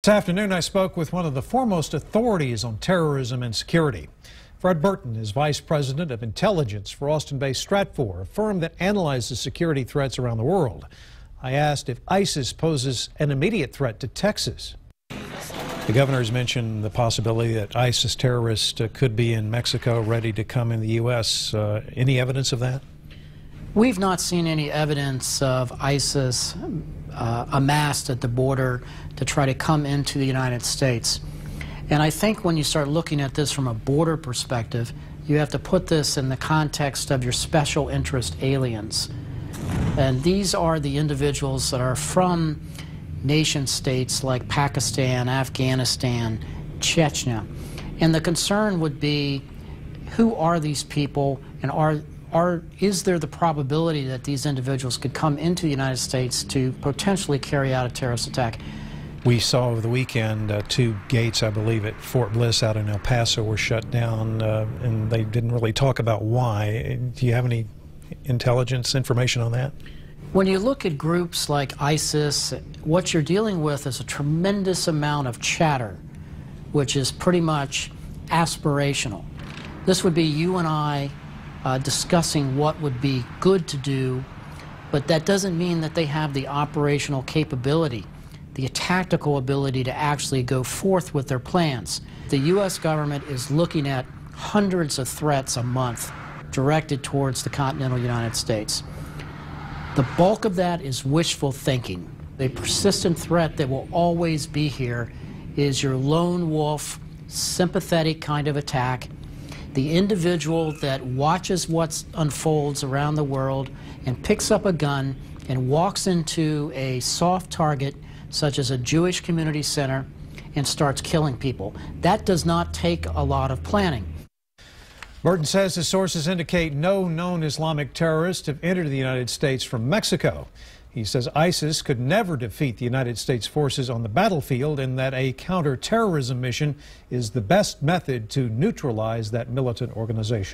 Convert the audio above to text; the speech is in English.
This afternoon, I spoke with one of the foremost authorities on terrorism and security. Fred Burton is Vice President of Intelligence for Austin-based Stratfor, a firm that analyzes security threats around the world. I asked if ISIS poses an immediate threat to Texas. The governor's mentioned the possibility that ISIS terrorists could be in Mexico ready to come in the U.S. Any evidence of that? We've not seen any evidence of ISIS amassed at the border to try to come into the United States. And I think when you start looking at this from a border perspective, you have to put this in the context of your special interest aliens. And these are the individuals that are from nation states like Pakistan, Afghanistan, Chechnya. And the concern would be, who are these people, and is there the probability that these individuals could come into the United States to potentially carry out a terrorist attack? We saw over the weekend two gates, I believe, at Fort Bliss out in El Paso were shut down, and they didn't really talk about why. Do you have any intelligence information on that? When you look at groups like ISIS, what you're dealing with is a tremendous amount of chatter, which is pretty much aspirational. This would be you and I discussing what would be good to do, but that doesn't mean that they have the operational capability, the tactical ability to actually go forth with their plans. The U.S. government is looking at hundreds of threats a month directed towards the continental United States. The bulk of that is wishful thinking. The persistent threat that will always be here is your lone wolf, sympathetic kind of attack. The individual that watches what unfolds around the world and picks up a gun and walks into a soft target, such as a Jewish community center, and starts killing people. That does not take a lot of planning. Burton says his sources indicate no known Islamic terrorists have entered the United States from Mexico. He says ISIS could never defeat the United States forces on the battlefield, and that a counterterrorism mission is the best method to neutralize that militant organization.